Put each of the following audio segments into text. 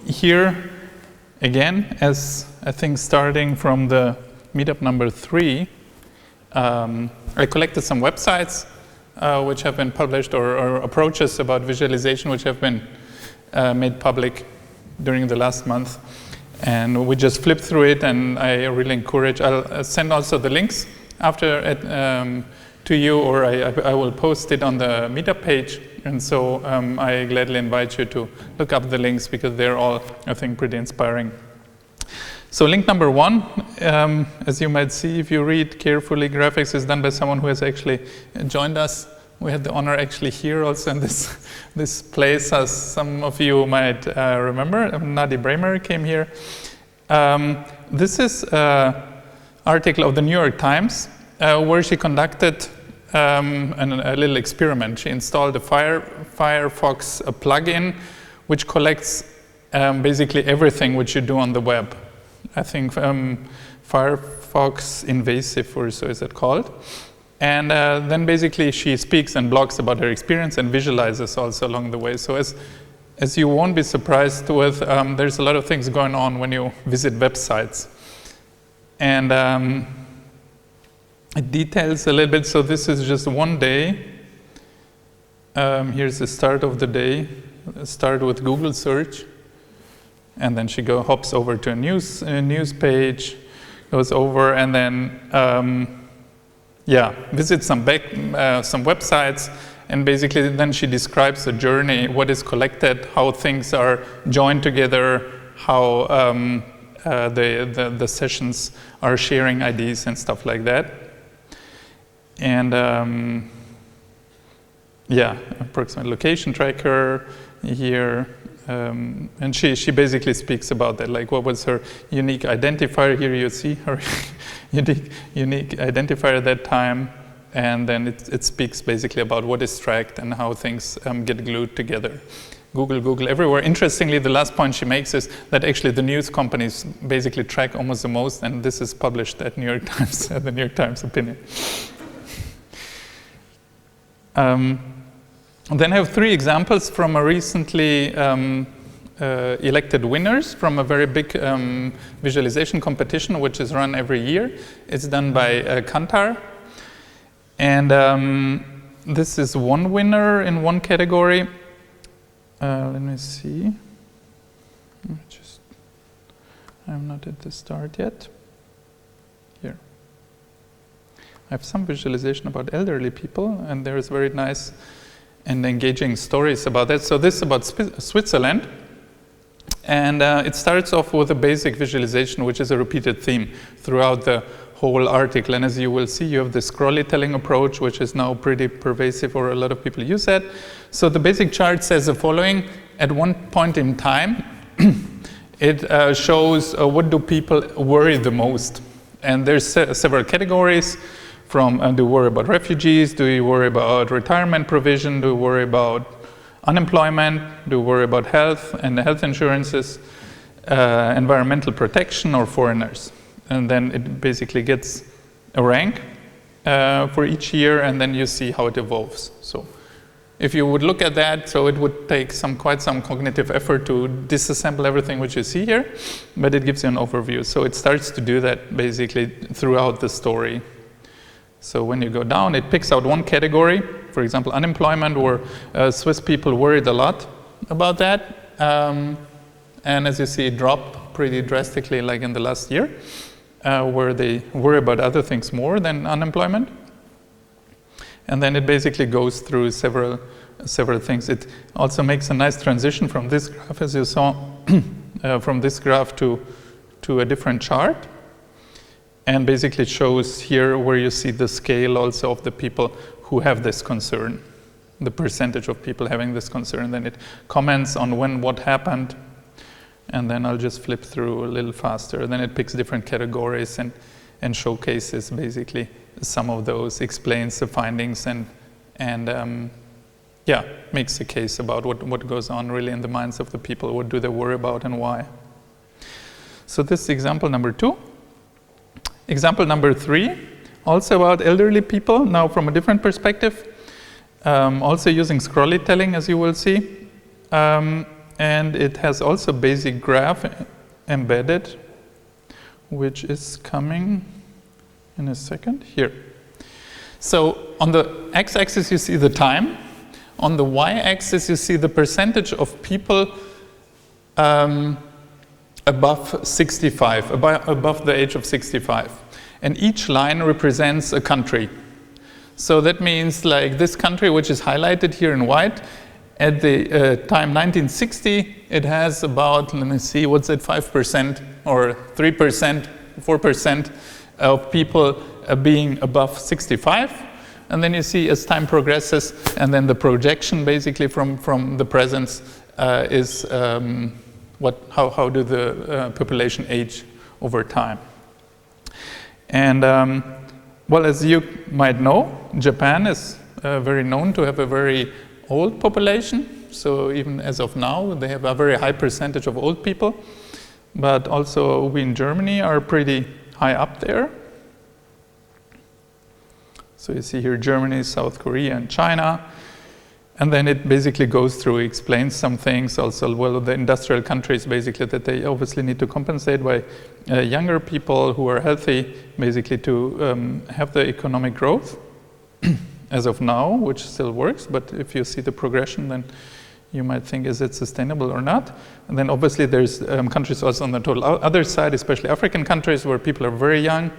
here, again, as I think starting from the meetup number 3, I collected some websites which have been published, or approaches about visualization which have been made public during the last month. And we just flipped through it, and I really encourage, I'll send also the links after to you, or I will post it on the meetup page. And so I gladly invite you to look up the links, because they're all, I think, pretty inspiring. So link number 1, as you might see if you read carefully, graphics is done by someone who has actually joined us. We had the honor actually here also in this place, as some of you might remember. Nadi Bremer came here. This is an article of the New York Times where she conducted a little experiment. She installed a Firefox plugin which collects basically everything which you do on the web. I think Firefox Invasive, or so is it called. And then basically she speaks and blogs about her experience and visualizes also along the way. So as you won't be surprised with, there's a lot of things going on when you visit websites. And it details a little bit. So this is just one day. Here's the start of the day. Start with Google search. And then she hops over to a news page, goes over, and then visits some websites, and basically then she describes the journey, what is collected, how things are joined together, how the sessions are sharing IDs and stuff like that. And approximate location tracker here. And she basically speaks about that, like what was her unique identifier. Here you see her unique identifier at that time, and then it speaks basically about what is tracked and how things get glued together. Google everywhere. Interestingly, the last point she makes is that actually the news companies basically track almost the most, and this is published at New York Times, the New York Times opinion. Then I have 3 examples from a recently elected winners from a very big visualization competition, which is run every year. It's done by Kantar. And this is one winner in one category. Let me see. I'm not at the start yet. Here. I have some visualization about elderly people, and there is very nice and engaging stories about that. So this is about Switzerland. And it starts off with a basic visualization, which is a repeated theme throughout the whole article. And as you will see, you have the scrollytelling approach, which is now pretty pervasive, or a lot of people use that. So the basic chart says the following. At one point in time, it shows what do people worry the most. And there's several categories. From do you worry about refugees? Do you worry about retirement provision? Do you worry about unemployment? Do you worry about health and health insurances, environmental protection, or foreigners? And then it basically gets a rank for each year, and then you see how it evolves. So if you would look at that, so it would take quite some cognitive effort to disassemble everything which you see here, but it gives you an overview. So it starts to do that basically throughout the story. So when you go down, it picks out one category, for example, unemployment, where Swiss people worried a lot about that. And as you see, it dropped pretty drastically like in the last year, where they worry about other things more than unemployment. And then it basically goes through several things. It also makes a nice transition from this graph, as you saw, from this graph to a different chart. And basically shows here where you see the scale also of the people who have this concern, the percentage of people having this concern. Then it comments on what happened, and then I'll just flip through a little faster. Then it picks different categories and showcases basically some of those, explains the findings, and makes a case about what goes on really in the minds of the people. What do they worry about and why? So this is example number 2. Example number 3, also about elderly people, now from a different perspective, also using scrollytelling, as you will see. and it has also basic graph embedded, which is coming in a second here. So on the x-axis you see the time. On the y-axis you see the percentage of people above 65, above the age of 65. And each line represents a country. So that means like this country, which is highlighted here in white, at the time 1960, it has about, let me see, what's it, 5% or 3%, 4% of people being above 65. And then you see as time progresses, and then the projection basically from the presence is how do the population age over time. And well, as you might know, Japan is very known to have a very old population. So even as of now, they have a very high percentage of old people. But also we in Germany are pretty high up there. So you see here Germany, South Korea, and China. And then it basically goes through, explains some things also, well, the industrial countries basically that they obviously need to compensate by younger people who are healthy, basically to have the economic growth as of now, which still works. But if you see the progression, then you might think, is it sustainable or not? And then obviously there's countries also on the total other side, especially African countries where people are very young.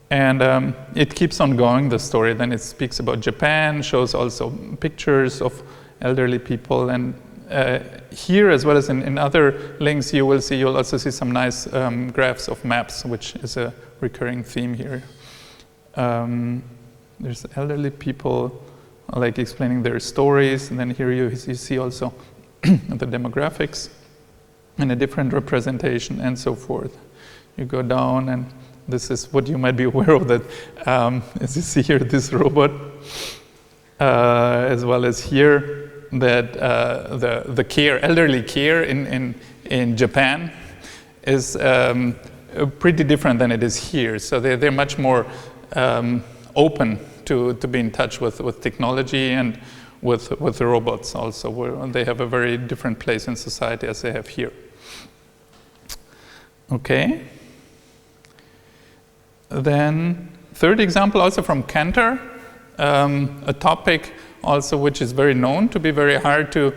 And it keeps on going, the story. Then it speaks about Japan, shows also pictures of elderly people. And here, as well as in other links, you'll also see some nice graphs of maps, which is a recurring theme here. There's elderly people, like explaining their stories. And then here you see also the demographics and a different representation and so forth. You go down, and this is what you might be aware of, that as you see here, this robot, as well as here, that the care, elderly care in Japan is pretty different than it is here. So they're much more open to be in touch with technology and with robots also, where they have a very different place in society as they have here. Okay. Then third example also from Cantor, a topic also which is very known to be very hard to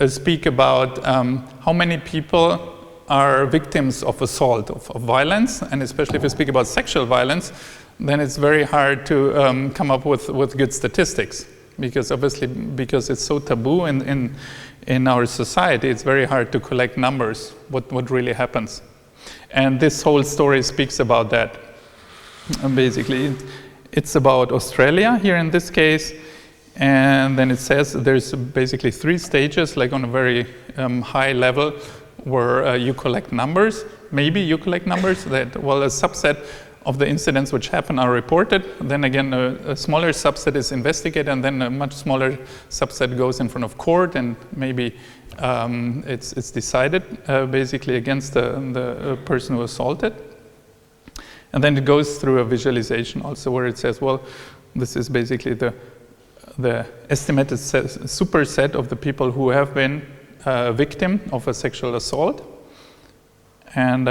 speak about, how many people are victims of assault, of violence, and especially if you speak about sexual violence, then it's very hard to come up with good statistics, because obviously because it's so taboo in our society, it's very hard to collect numbers, what really happens. And this whole story speaks about that. Basically, it's about Australia here in this case, and then it says there's basically 3 stages, like on a very high level, where you collect numbers. Maybe you collect numbers that, well, a subset of the incidents which happen are reported. Then again, a smaller subset is investigated, and then a much smaller subset goes in front of court, and maybe it's decided basically against the person who assaulted. And then it goes through a visualization also, where it says, well, this is basically the estimated superset of the people who have been a victim of a sexual assault. And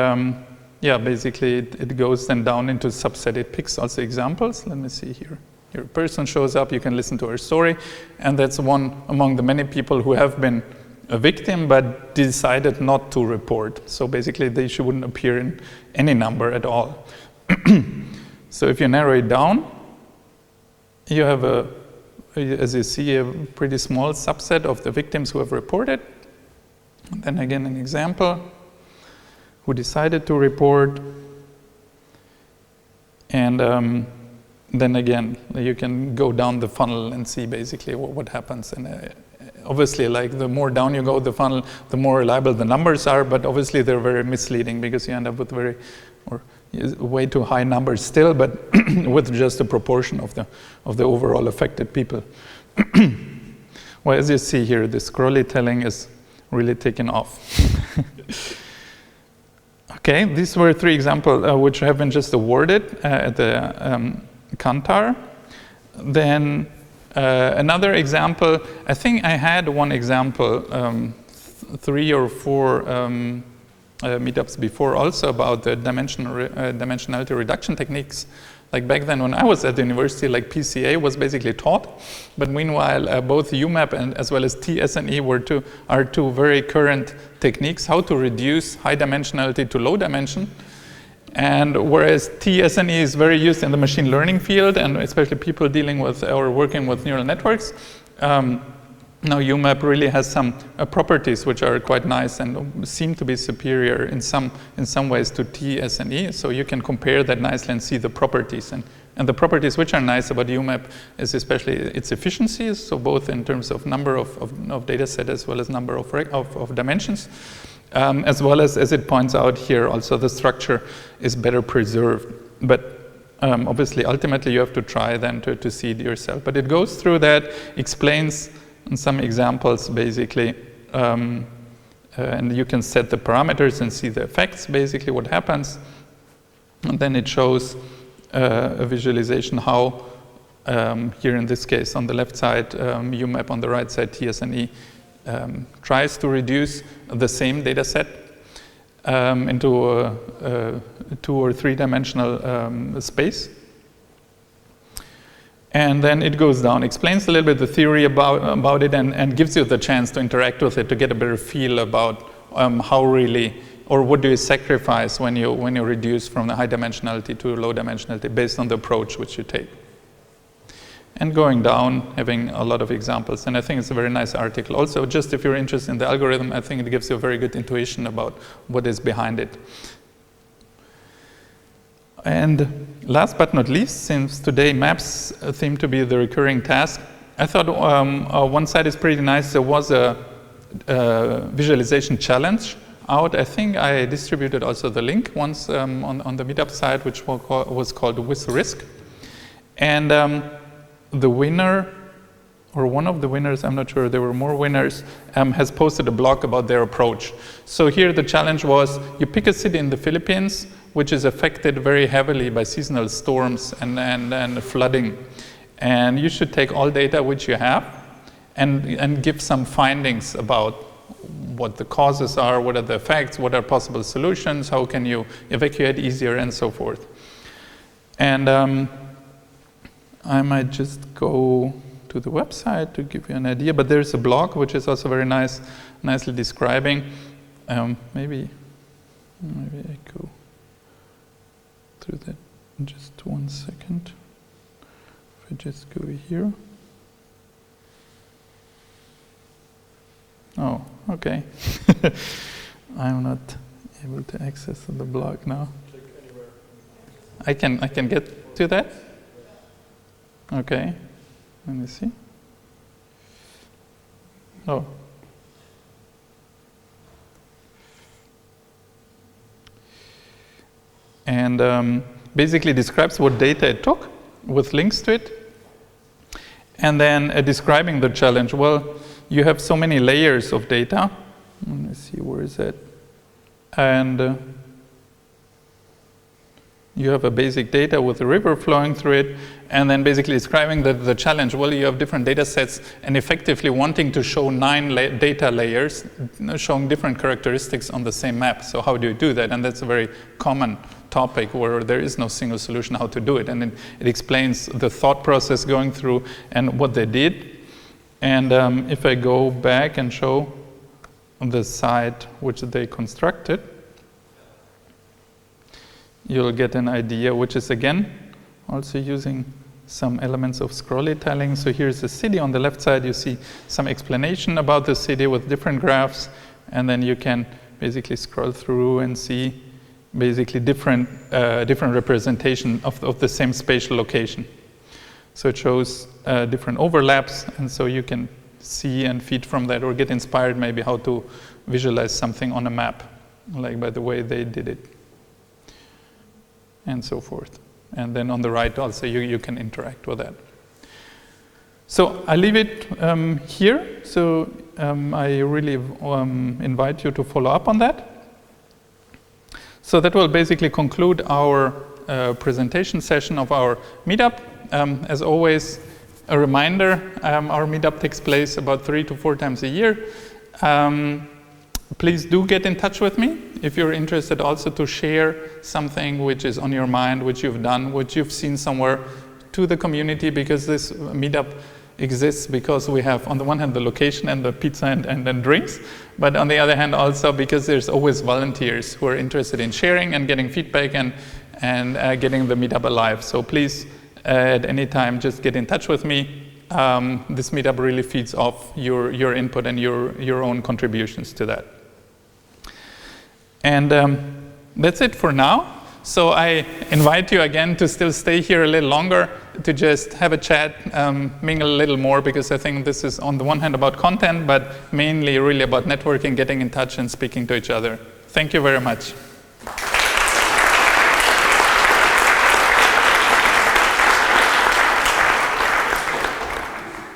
yeah, basically it goes then down into subset. It picks also examples. Let me see here. Here a person shows up, you can listen to her story, and that's one among the many people who have been a victim but decided not to report. So basically they wouldn't appear in any number at all. So if you narrow it down, you have as you see, a pretty small subset of the victims who have reported. And then again, an example, who decided to report. And then again, you can go down the funnel and see basically what happens. And obviously, like the more down you go the funnel, the more reliable the numbers are, but obviously they're very misleading, because you end up with way too high numbers still, but with just a proportion of the overall affected people. Well, as you see here, the scrolly telling is really taken off. Okay, these were 3 examples which have been just awarded at the Kantar. Then Another example, I think I had one example 3 or 4 meetups before also about the dimensionality reduction techniques. Like back then when I was at the university, like PCA was basically taught, but meanwhile both UMAP and as well as TSNE are two very current techniques, how to reduce high dimensionality to low dimension. And whereas TSNE is very used in the machine learning field, and especially people dealing with or working with neural networks, now UMAP really has some properties which are quite nice and seem to be superior in some ways to TSNE. So you can compare that nicely and see the properties. And the properties which are nice about UMAP is especially its efficiencies, so both in terms of number of data set as well as number of dimensions. As well as it points out here, also the structure is better preserved. But obviously, ultimately, you have to try then to see it yourself. But it goes through that, explains in some examples, basically, and you can set the parameters and see the effects, basically, what happens. And then it shows a visualization how, here in this case, on the left side, UMAP, on the right side, TSNE, tries to reduce the same data set into a 2 or 3 dimensional space. And then it goes down, explains a little bit the theory about it, and gives you the chance to interact with it to get a better feel about how really, or what do you sacrifice when you reduce from the high dimensionality to low dimensionality based on the approach which you take. And going down, having a lot of examples. And I think it's a very nice article. Also, just if you're interested in the algorithm, I think it gives you a very good intuition about what is behind it. And last but not least, since today maps seem to be the recurring task, I thought one side is pretty nice. There was a visualization challenge out. I think I distributed also the link once on the Meetup site, which was called With Risk. And the winner, or one of the winners, I'm not sure, there were more winners, has posted a blog about their approach. So here the challenge was, you pick a city in the Philippines, which is affected very heavily by seasonal storms and flooding. And you should take all data which you have and give some findings about what the causes are, what are the effects, what are possible solutions, how can you evacuate easier, and so forth. And I might just go to the website to give you an idea, but there's a blog which is also very nice, nicely describing. Maybe I go through that in just 1 second. If I just go here. Oh, okay. I'm not able to access the blog now. I can get to that. Okay, let me see. Oh. And basically describes what data it took with links to it. And then describing the challenge. Well, you have so many layers of data. Let me see, where is that? And you have a basic data with a river flowing through it, and then basically describing the challenge. Well, you have different data sets and effectively wanting to show 9 data layers showing different characteristics on the same map. So how do you do that? And that's a very common topic where there is no single solution how to do it. And then it explains the thought process going through and what they did. And if I go back and show the site which they constructed, you'll get an idea, which is again also using some elements of scrollytelling. So here's the city. On the left side, you see some explanation about the city with different graphs, and then you can basically scroll through and see basically different representation of the same spatial location. So it shows different overlaps, and so you can see and feed from that, or get inspired maybe how to visualize something on a map, like by the way they did it, and so forth. And then on the right also you can interact with that. So I leave it here. So I really invite you to follow up on that. So that will basically conclude our presentation session of our meetup. As always, a reminder, our meetup takes place about 3 to 4 times a year. Please do get in touch with me if you're interested also to share something which is on your mind, which you've done, which you've seen somewhere, to the community, because this meetup exists because we have, on the one hand, the location and the pizza and then drinks, but on the other hand also because there's always volunteers who are interested in sharing and getting feedback and getting the meetup alive. So please, at any time, just get in touch with me. This meetup really feeds off your input and your own contributions to that. And that's it for now. So I invite you again to still stay here a little longer, to just have a chat, mingle a little more, because I think this is on the one hand about content, but mainly really about networking, getting in touch and speaking to each other. Thank you very much.